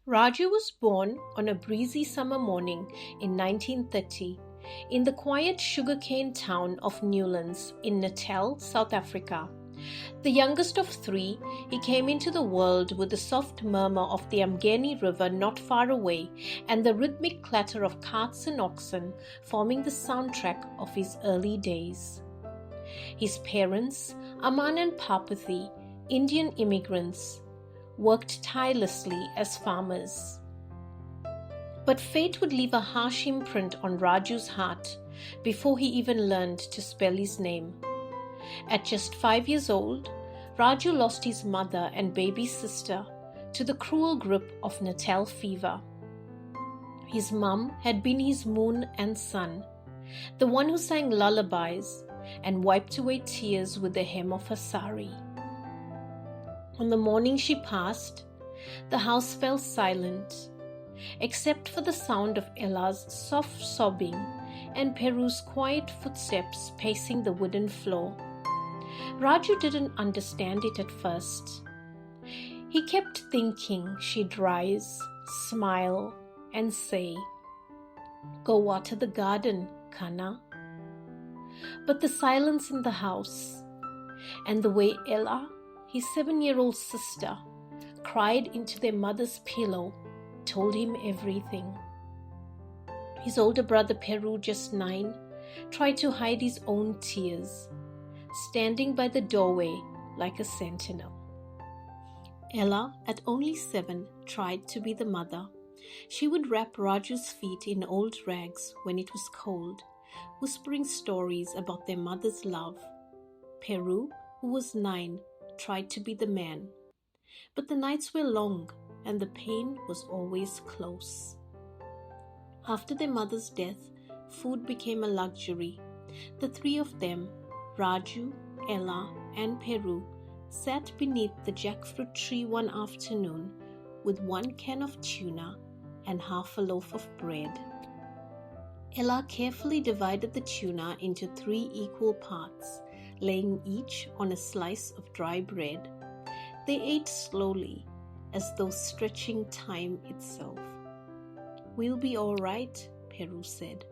Raju was born on a breezy summer morning in 1930 in the quiet sugarcane town of Newlands in Natal, South Africa. The youngest of three, he came into the world with the soft murmur of the Umgeni River not far away and the rhythmic clatter of carts and oxen forming the soundtrack of his early days. His parents, Aman and Parpathy, Indian immigrants, worked tirelessly as farmers. But fate would leave a harsh imprint on Raju's heart before he even learned to spell his name. At just 5 years old, Raju lost his mother and baby sister to the cruel grip of Natal fever. His mum had been his moon and sun, the one who sang lullabies and wiped away tears with the hem of her sari. On the morning she passed, the house fell silent, except for the sound of Ella's soft sobbing and Peru's quiet footsteps pacing the wooden floor. Raju didn't understand it at first. He kept thinking she'd rise, smile, and say, "Go water the garden, Kana." But the silence in the house and the way Ella, his 7-year-old sister, cried into their mother's pillow told him everything. His older brother Peru, just 9, tried to hide his own tears, standing by the doorway like a sentinel. Ella, at only 7, tried to be the mother. She would wrap Raju's feet in old rags when it was cold, whispering stories about their mother's love. Peru, who was 9, tried to be the man. But the nights were long and the pain was always close. After their mother's death, food became a luxury. The 3 of them, Raju, Ella, and Peru, sat beneath the jackfruit tree one afternoon with 1 can of tuna and half a loaf of bread. Ella carefully divided the tuna into 3 equal parts, laying each on a slice of dry bread. They ate slowly, as though stretching time itself. "We'll be all right," Peru said,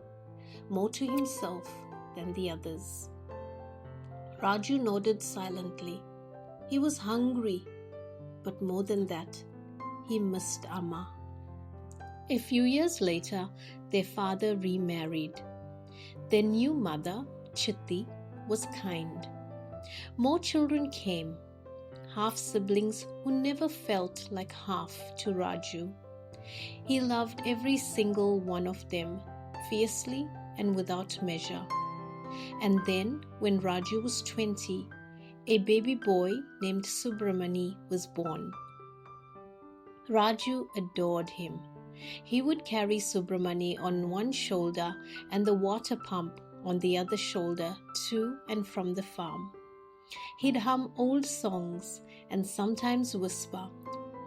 more to himself than the others. Raju nodded silently. He was hungry, but more than that, he missed Amma. A few years later, their father remarried. Their new mother, Chitti, was kind. More children came, half-siblings who never felt like half to Raju. He loved every single one of them, fiercely and without measure. And then, when Raju was 20, a baby boy named Subramani was born. Raju adored him. He would carry Subramani on one shoulder and the water pump on the other shoulder to and from the farm. He'd hum old songs and sometimes whisper,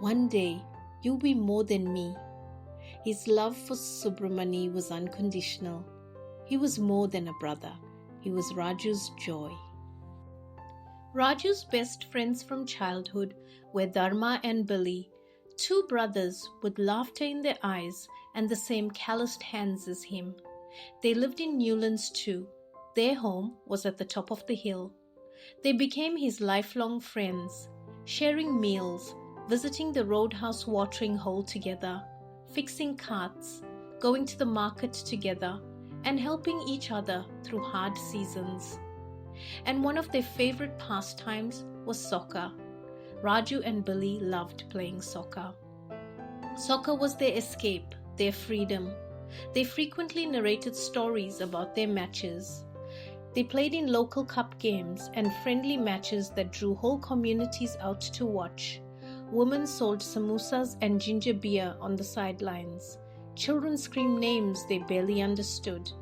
"One day you'll be more than me." His love for Subramani was unconditional. He was more than a brother. He was Raju's joy. Raju's best friends from childhood were Dharma and Billy, 2 brothers with laughter in their eyes and the same calloused hands as him. They lived in Newlands too. Their home was at the top of the hill. They became his lifelong friends, sharing meals, visiting the roadhouse watering hole together, fixing carts, going to the market together, and helping each other through hard seasons. And one of their favorite pastimes was soccer. Raju and Billy loved playing soccer. Soccer was their escape, their freedom. They frequently narrated stories about their matches. They played in local cup games and friendly matches that drew whole communities out to watch. Women sold samosas and ginger beer on the sidelines. Children screamed names they barely understood.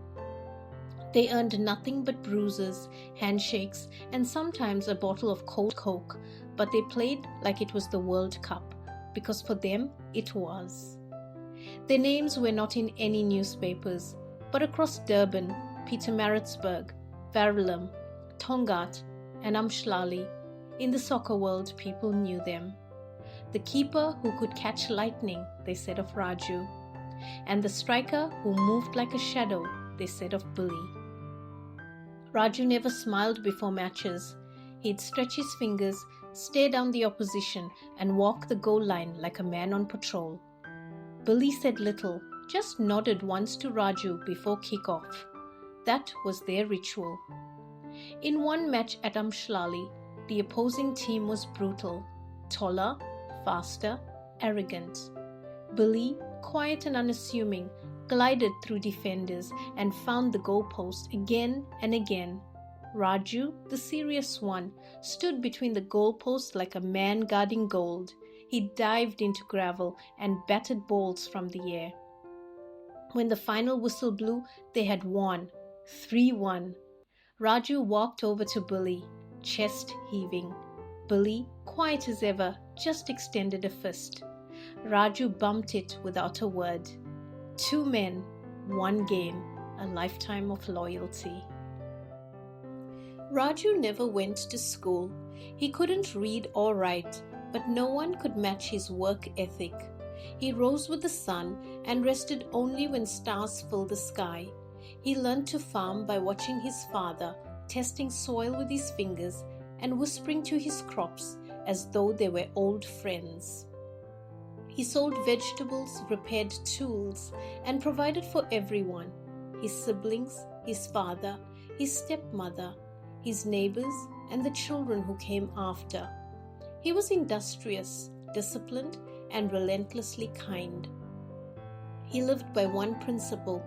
They earned nothing but bruises, handshakes, and sometimes a bottle of cold Coke, but they played like it was the World Cup, because for them it was. Their names were not in any newspapers, but across Durban, Pietermaritzburg, Verulam, Tongaat, and Umhlali, in the soccer world people knew them. The keeper who could catch lightning, they said of Raju. And the striker who moved like a shadow, they said of Billy. Raju never smiled before matches. He'd stretch his fingers, stare down the opposition, and walk the goal line like a man on patrol. Billy said little, just nodded once to Raju before kick-off. That was their ritual. In one match at Amshlali, the opposing team was brutal, taller, faster, arrogant. Billy, quiet and unassuming, glided through defenders and found the goalpost again and again. Raju, the serious one, stood between the goalposts like a man guarding gold. He dived into gravel and batted balls from the air. When the final whistle blew, they had won. 3-1. Raju walked over to Billy, chest heaving. Billy, quiet as ever, just extended a fist. Raju bumped it without a word. 2 men, 1 game, a lifetime of loyalty. Raju never went to school. He couldn't read or write, but no one could match his work ethic. He rose with the sun and rested only when stars filled the sky. He learned to farm by watching his father, testing soil with his fingers and whispering to his crops as though they were old friends. He sold vegetables, repaired tools, and provided for everyone: his siblings, his father, his stepmother, his neighbors, and the children who came after. He was industrious, disciplined, and relentlessly kind. He lived by one principle,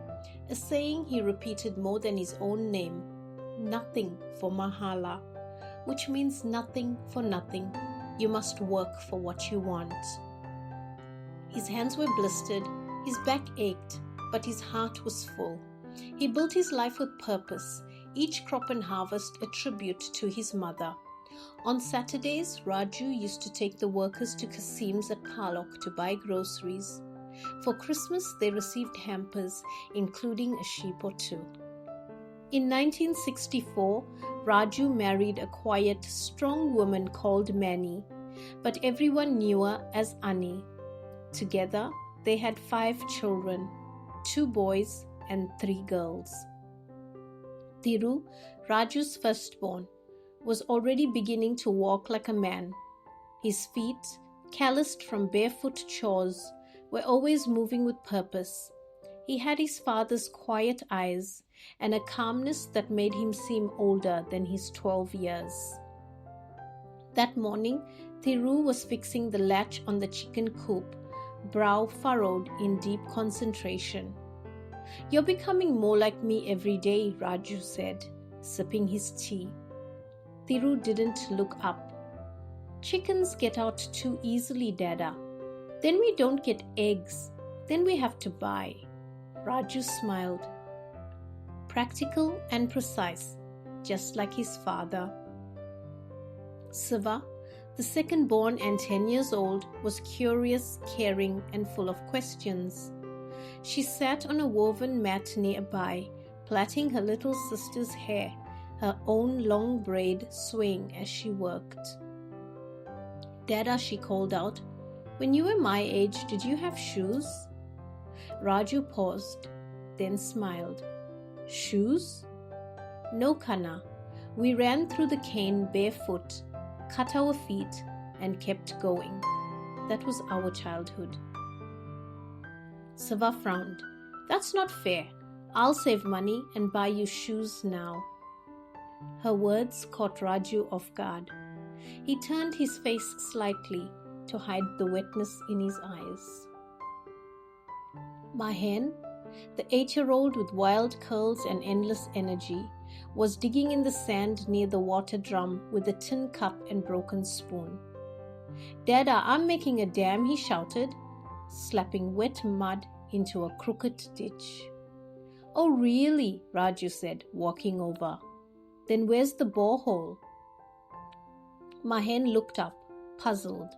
a saying he repeated more than his own name: nothing for Mahala, which means nothing for nothing. You must work for what you want. His hands were blistered, his back ached, but his heart was full. He built his life with purpose, each crop and harvest a tribute to his mother. On Saturdays, Raju used to take the workers to Kasim's at Kalok to buy groceries. For Christmas, they received hampers, including a sheep or 2. In 1964, Raju married a quiet, strong woman called Mani, but everyone knew her as Annie. Together, they had 5 children, 2 boys and 3 girls. Thiru, Raju's firstborn, was already beginning to walk like a man. His feet, calloused from barefoot chores, were always moving with purpose. He had his father's quiet eyes and a calmness that made him seem older than his 12 years. That morning, Thiru was fixing the latch on the chicken coop, brow furrowed in deep concentration. "You're becoming more like me every day," Raju said, sipping his tea. Thiru didn't look up. "Chickens get out too easily, Dada. Then we don't get eggs. Then we have to buy." Raju smiled. Practical and precise, just like his father. Siva, the second born and 10 years old, was curious, caring, and full of questions. She sat on a woven mat nearby, plaiting her little sister's hair, her own long braid swaying as she worked. "Dada," she called out, "when you were my age, did you have shoes?" Raju paused, then smiled. "Shoes? No, Kana. We ran through the cane barefoot, cut our feet, and kept going. That was our childhood." Siva frowned. "That's not fair. I'll save money and buy you shoes now." Her words caught Raju off guard. He turned his face slightly to hide the wetness in his eyes. Mahen, the 8-year-old with wild curls and endless energy, was digging in the sand near the water drum with a tin cup and broken spoon. "Dada, I'm making a dam," he shouted, slapping wet mud into a crooked ditch. "Oh, really?" Raju said, walking over. "Then where's the borehole?" Mahen looked up, puzzled.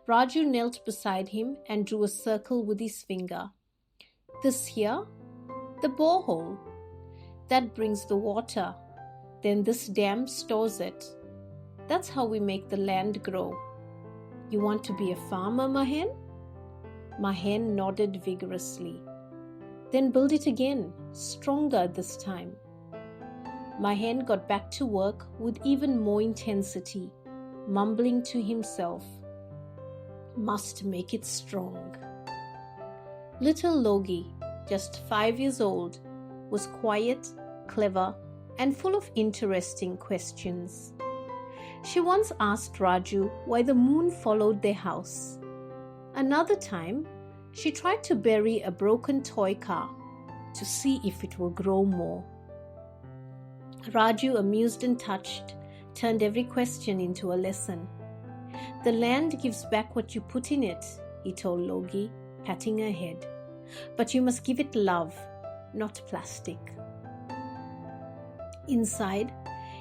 Raju knelt beside him and drew a circle with his finger. "This here? The borehole. That brings the water. Then this dam stores it. That's how we make the land grow." You want to be a farmer, Mahen? Mahen nodded vigorously. Then build it again, stronger this time. Mahen got back to work with even more intensity, mumbling to himself, "Must make it strong." Little Logie, just 5 years old, was quiet, clever, and full of interesting questions. She once asked Raju why the moon followed their house. Another time, she tried to bury a broken toy car to see if it will grow more. Raju, amused and touched, turned every question into a lesson. "The land gives back what you put in it," he told Logie, patting her head. "But you must give it love, not plastic." Inside,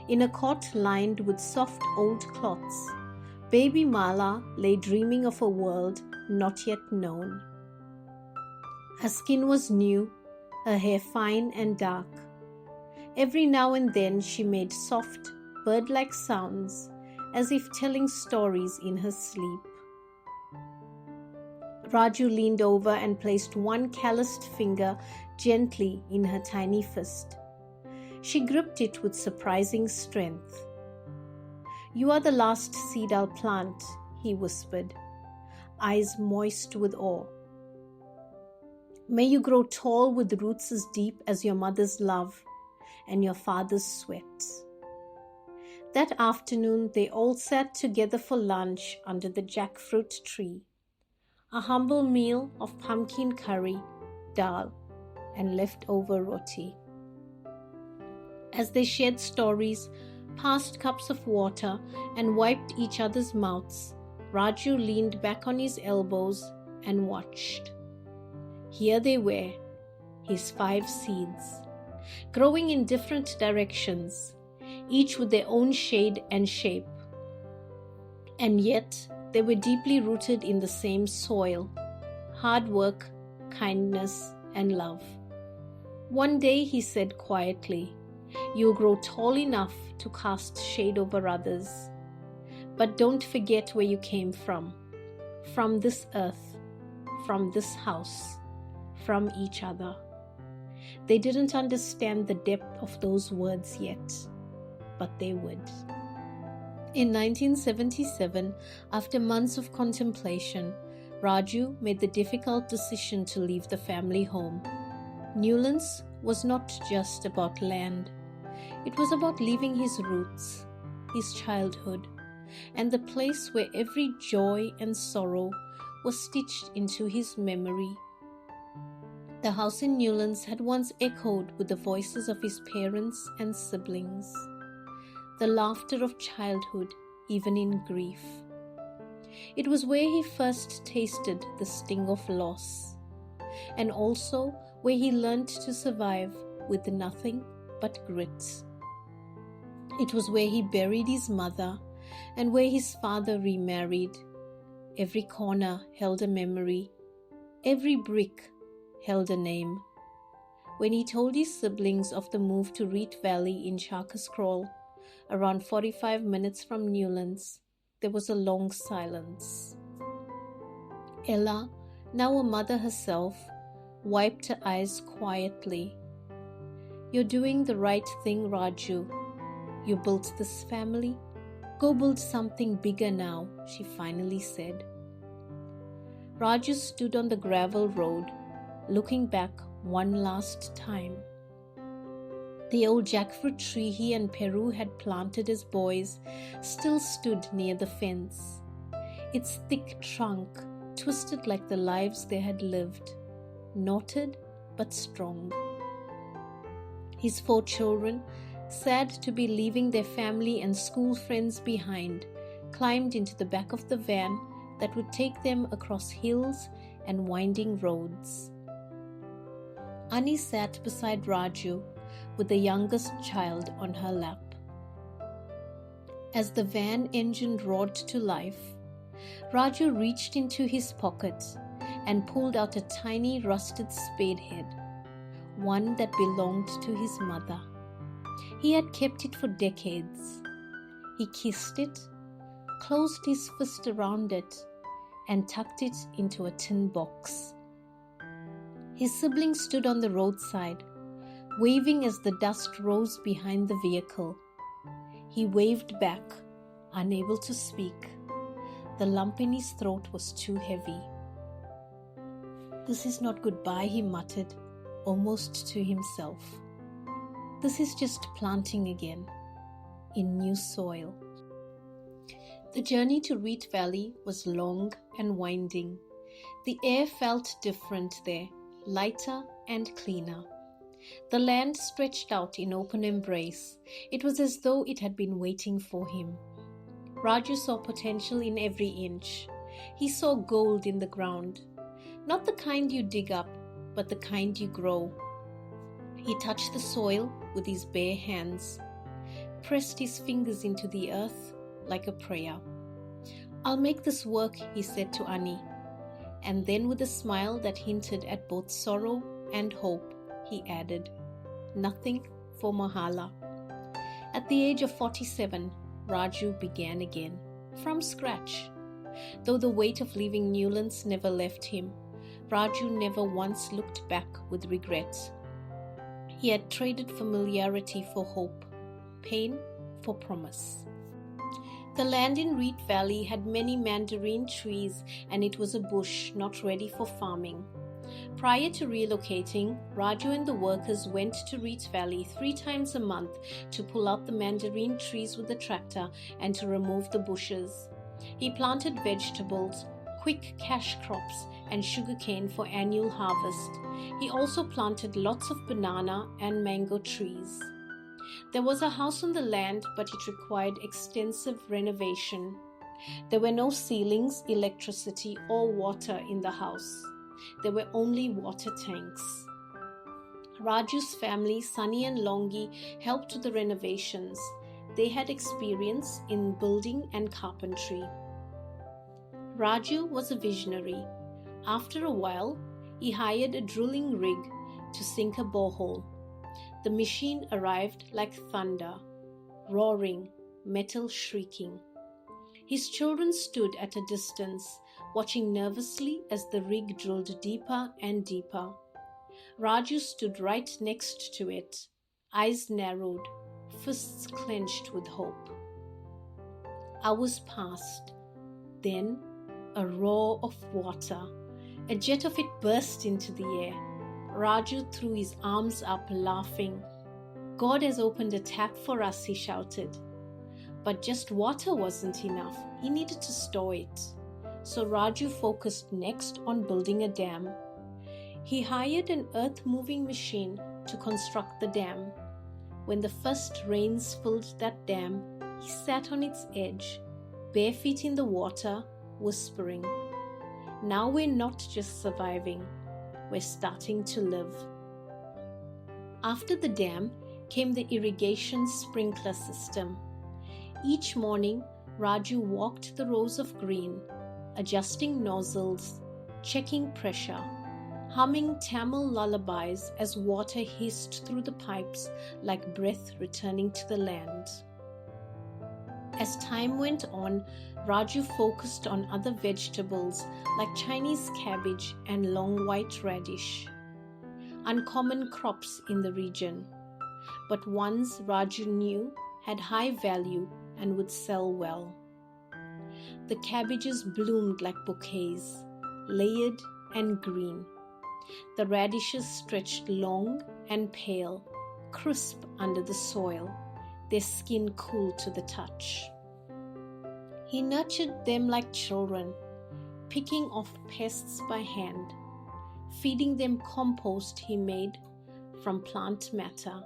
in a cot lined with soft old cloths, baby Mahala lay dreaming of a world not yet known. Her skin was new, her hair fine and dark. Every now and then she made soft, bird-like sounds, as if telling stories in her sleep. Raju leaned over and placed one calloused finger gently in her tiny fist. She gripped it with surprising strength. "You are the last seed I'll plant," he whispered, eyes moist with awe. "May you grow tall with roots as deep as your mother's love and your father's sweat." That afternoon, they all sat together for lunch under the jackfruit tree. A humble meal of pumpkin curry, dal, and leftover roti. As they shared stories, passed cups of water, and wiped each other's mouths, Raju leaned back on his elbows and watched. Here they were, his 5 seeds, growing in different directions, each with their own shade and shape. And yet, they were deeply rooted in the same soil, hard work, kindness, and love. One day he said quietly, "You'll grow tall enough to cast shade over others. But don't forget where you came from this earth, from this house, from each other." They didn't understand the depth of those words yet, but they would. In 1977, after months of contemplation, Raju made the difficult decision to leave the family home. Newlands was not just about land. It was about leaving his roots, his childhood, and the place where every joy and sorrow was stitched into his memory. The house in Newlands had once echoed with the voices of his parents and siblings, the laughter of childhood, even in grief. It was where he first tasted the sting of loss, and also where he learned to survive with nothing but grit. It was where he buried his mother and where his father remarried. Every corner held a memory. Every brick held a name. When he told his siblings of the move to Reet Valley in Charkascroll, around 45 minutes from Newlands, there was a long silence. Ella, now a mother herself, wiped her eyes quietly. "You're doing the right thing, Raju. You built this family. Go build something bigger now," she finally said. Raju stood on the gravel road, looking back one last time. The old jackfruit tree he and Peru had planted as boys still stood near the fence, its thick trunk twisted like the lives they had lived, knotted but strong. His 4 children, sad to be leaving their family and school friends behind, climbed into the back of the van that would take them across hills and winding roads. Annie sat beside Raju with the youngest child on her lap. As the van engine roared to life, Raju reached into his pocket and pulled out a tiny rusted spade head, one that belonged to his mother. He had kept it for decades. He kissed it, closed his fist around it, and tucked it into a tin box. His sibling stood on the roadside, waving as the dust rose behind the vehicle. He waved back, unable to speak. The lump in his throat was too heavy. "This is not goodbye," he muttered, almost to himself. "This is just planting again, in new soil." The journey to Reet Valley was long and winding. The air felt different there, lighter and cleaner. The land stretched out in open embrace. It was as though it had been waiting for him. Raju saw potential in every inch. He saw gold in the ground. Not the kind you dig up, but the kind you grow. He touched the soil with his bare hands, pressed his fingers into the earth like a prayer. "I'll make this work," he said to Annie. And then with a smile that hinted at both sorrow and hope, he added, "Nothing for Mahala." At the age of 47, Raju began again, from scratch. Though the weight of leaving Newlands never left him, Raju never once looked back with regret. He had traded familiarity for hope, pain for promise. The land in Reet Valley had many mandarin trees, and it was a bush not ready for farming. Prior to relocating, Raju and the workers went to Reet Valley 3 times a month to pull out the mandarin trees with the tractor and to remove the bushes. He planted vegetables, quick cash crops, and sugarcane for annual harvest. He also planted lots of banana and mango trees. There was a house on the land, but it required extensive renovation. There were no ceilings, electricity, or water in the house. There were only water tanks. Raju's family, Sunny and Longi, helped with the renovations. They had experience in building and carpentry. Raju was a visionary. After a while, he hired a drilling rig to sink a borehole. The machine arrived like thunder, roaring, metal shrieking. His children stood at a distance, watching nervously as the rig drilled deeper and deeper. Raju stood right next to it, eyes narrowed, fists clenched with hope. Hours passed. Then a roar of water. A jet of it burst into the air. Raju threw his arms up, laughing. "God has opened a tap for us," he shouted. But just water wasn't enough. He needed to store it. So Raju focused next on building a dam. He hired an earth-moving machine to construct the dam. When the first rains filled that dam, he sat on its edge, bare feet in the water, whispering, "Now we're not just surviving, we're starting to live." After the dam came the irrigation sprinkler system. Each morning, Raju walked the rows of green, adjusting nozzles, checking pressure, humming Tamil lullabies as water hissed through the pipes like breath returning to the land. As time went on, Raju focused on other vegetables like Chinese cabbage and long white radish, uncommon crops in the region, but ones Raju knew had high value and would sell well. The cabbages bloomed like bouquets, layered and green. The radishes stretched long and pale, crisp under the soil, their skin cool to the touch. He nurtured them like children, picking off pests by hand, feeding them compost he made from plant matter.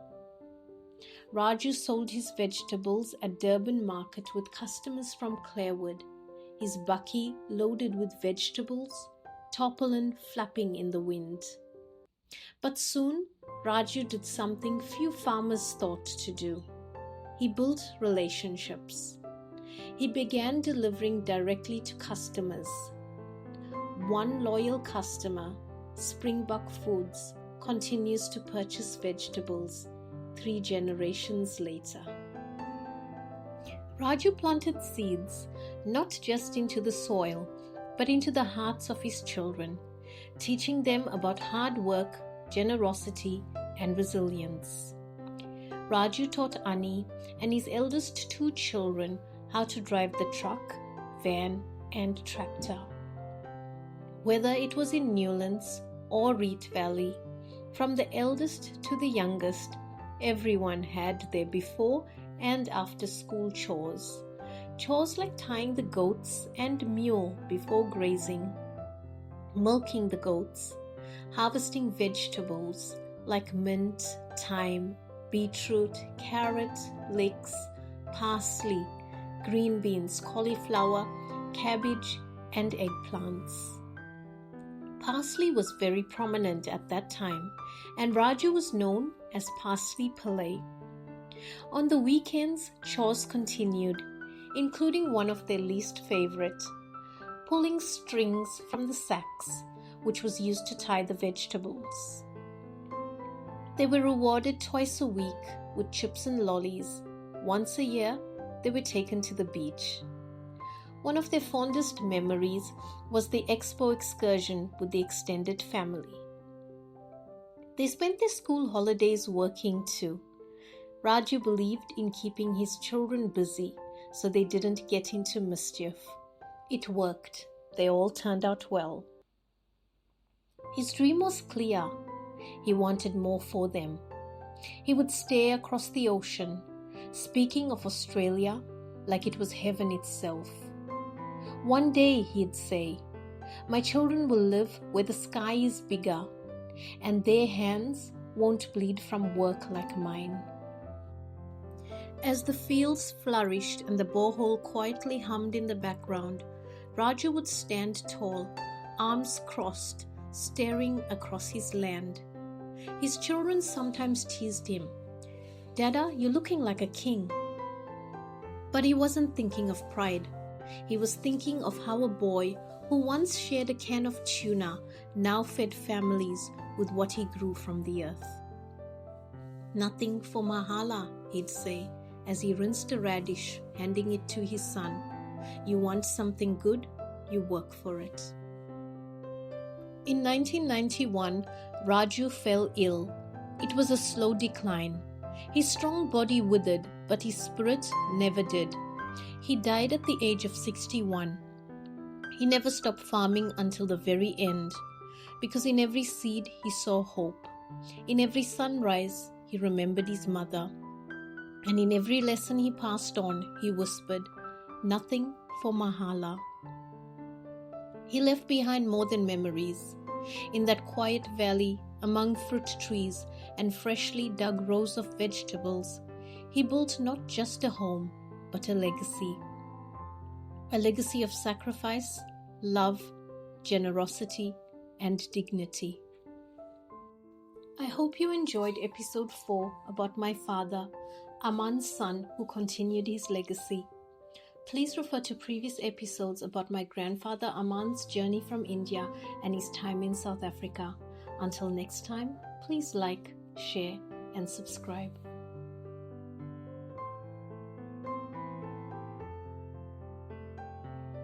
Raju sold his vegetables at Durban Market with customers from Clarewood, his bakkie loaded with vegetables, tarpaulin flapping in the wind. But soon, Raju did something few farmers thought to do. He built relationships. He began delivering directly to customers. One loyal customer, Springbok Foods, continues to purchase vegetables 3 generations later. Raju planted seeds not just into the soil, but into the hearts of his children, teaching them about hard work, generosity, and resilience. Raju taught Ani and his eldest two children how to drive the truck, van, and tractor. Whether it was in Newlands or Reet Valley, from the eldest to the youngest, everyone had their before and after school chores. Chores like tying the goats and mule before grazing, milking the goats, harvesting vegetables like mint, thyme, beetroot, carrot, leeks, parsley, green beans, cauliflower, cabbage, and eggplants. Parsley was very prominent at that time, and Raju was known as Parsley Pillai. On the weekends, chores continued, including one of their least favorite, pulling strings from the sacks, which was used to tie the vegetables. They were rewarded twice a week with chips and lollies. Once a year, they were taken to the beach. One of their fondest memories was the expo excursion with the extended family. They spent their school holidays working too. Raju believed in keeping his children busy so they didn't get into mischief. It worked. They all turned out well. His dream was clear. He wanted more for them. He would stare across the ocean, speaking of Australia like it was heaven itself. One day, he'd say, "My children will live where the sky is bigger, and their hands won't bleed from work like mine." As the fields flourished and the borehole quietly hummed in the background, Raju would stand tall, arms crossed, staring across his land. His children sometimes teased him, "Dada, you're looking like a king." But he wasn't thinking of pride. He was thinking of how a boy who once shared a can of tuna now fed families with what he grew from the earth. "Nothing for Mahala," he'd say as he rinsed a radish, handing it to his son. "You want something good, you work for it." In 1991, Raju fell ill. It was a slow decline. His strong body withered, but his spirit never did. He died at the age of 61. He never stopped farming until the very end, because in every seed he saw hope. In every sunrise, he remembered his mother. And in every lesson he passed on, he whispered, "Nothing for Mahala." He left behind more than memories. In that quiet valley, among fruit trees and freshly dug rows of vegetables, he built not just a home, but a legacy. A legacy of sacrifice, love, generosity, and dignity. I hope you enjoyed episode 4 about my father, Aman's son who continued his legacy. Please refer to previous episodes about my grandfather Aman's journey from India and his time in South Africa. Until next time, please like, share, and subscribe.